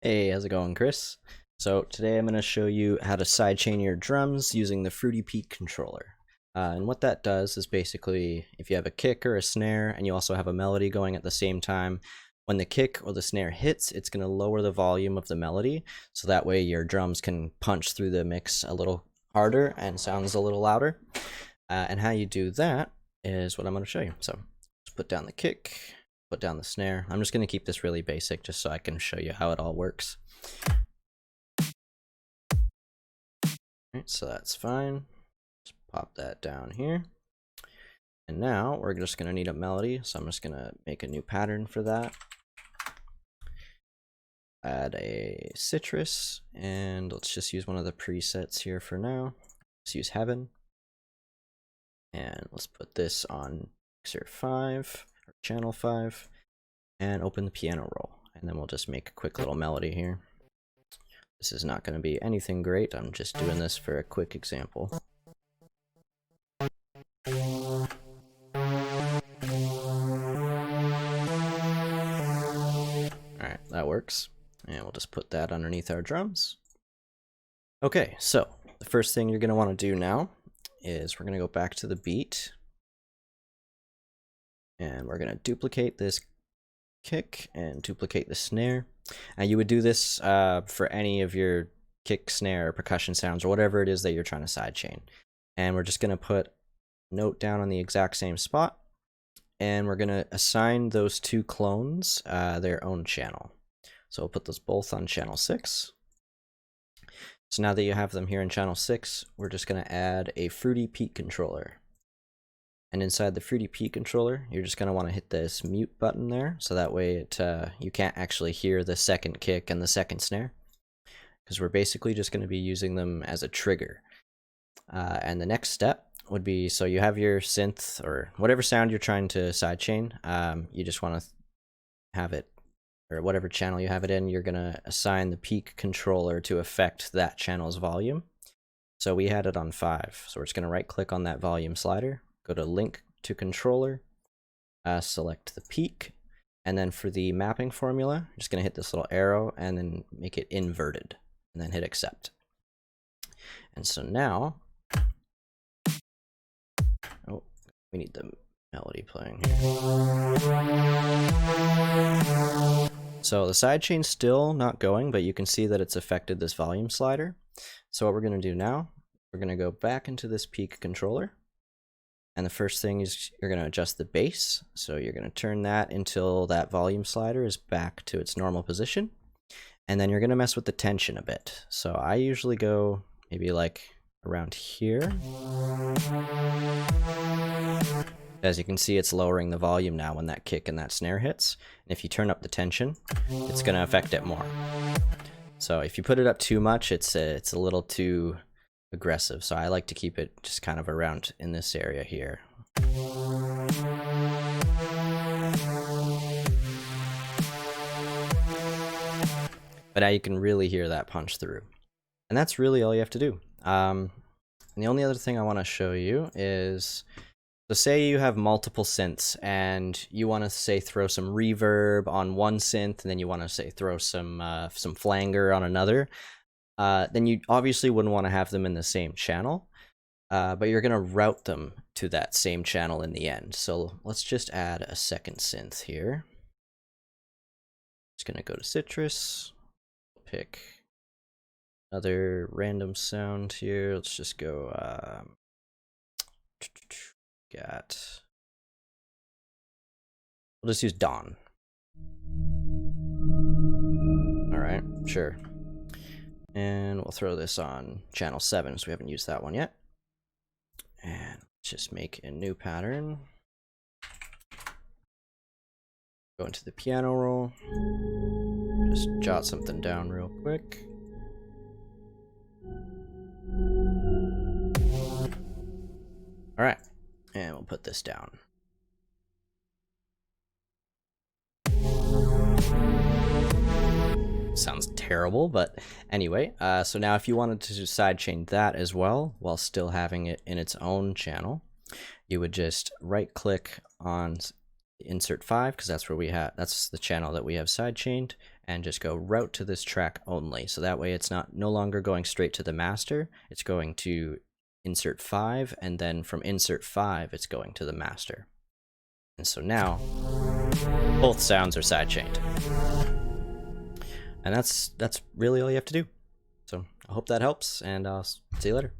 Hey, how's it going, Chris? So today I'm going to show you how to sidechain your drums using the Fruity Peak controller. And what that does is basically, if you have a kick or a snare and you also have a melody going at the same time, when the kick or the snare hits, it's going to lower the volume of the melody, so that way your drums can punch through the mix a little harder and sounds a little louder. And how you do that is what I'm going to show you. So just put down the kick, put down the snare. I'm just going to keep this really basic just so I can show you how it all works. Alright, so that's fine. Just pop that down here. And now we're just going to need a melody, so I'm just going to make a new pattern for that. Add a citrus, and let's just use one of the presets here for now. Let's use Heaven. And let's put this on mixer 5, or channel 5, and open the piano roll. And then we'll just make a quick little melody here. This is not going to be anything great, I'm just doing this for a quick example. Alright, that works. And we'll just put that underneath our drums. Okay, so the first thing you're going to want to do now is we're going to go back to the beat. And we're going to duplicate this kick and duplicate the snare. And you would do this for any of your kick, snare, percussion sounds, or whatever it is that you're trying to sidechain. And we're just going to put a note down on the exact same spot. And we're going to assign those two clones their own channel. So we'll put those both on channel 6. So now that you have them here in channel 6, we're just going to add a Fruity Peak controller. And inside the Fruity Peak controller, you're just going to want to hit this mute button there, so that way you can't actually hear the second kick and the second snare, because we're basically just going to be using them as a trigger. And the next step would be, so you have your synth or whatever sound you're trying to sidechain, you just want to have it, or whatever channel you have it in, you're going to assign the peak controller to affect that channel's volume. So we had it on 5, so we're just going to right click on that volume slider, go to Link to Controller, select the peak, and then for the mapping formula, I'm just going to hit this little arrow and then make it inverted, and then hit Accept. And so now, oh, we need the melody playing. So the sidechain's still not going, but you can see that it's affected this volume slider. So what we're going to do now, we're going to go back into this peak controller. And the first thing is you're going to adjust the bass. So you're going to turn that until that volume slider is back to its normal position. And then you're going to mess with the tension a bit. So I usually go maybe like around here. As you can see, it's lowering the volume now when that kick and that snare hits. And if you turn up the tension, it's going to affect it more. So if you put it up too much, it's a little too aggressive, so I like to keep it just kind of around in this area here. But now you can really hear that punch through. And that's really all you have to do. And the only other thing I want to show you is, so say you have multiple synths and you want to say throw some reverb on one synth, and then you want to say throw some flanger on another. Then you obviously wouldn't want to have them in the same channel, but you're going to route them to that same channel in the end. So let's just add a second synth here. Just going to go to Citrus, pick another random sound here. Let's just go, we'll just use Dawn. All right, sure. And we'll throw this on channel 7, so we haven't used that one yet. And just make a new pattern. Go into the piano roll. Just jot something down real quick. All right, and we'll put this down. Sounds terrible, but anyway, so now if you wanted to sidechain that as well while still having it in its own channel, you would just right click on insert 5, because that's where that's the channel that we have sidechained, and just go route to this track only. So that way it's no longer going straight to the master, it's going to insert 5, and then from insert 5 it's going to the master. And so now both sounds are sidechained. And that's really all you have to do. So I hope that helps, and I'll see you later.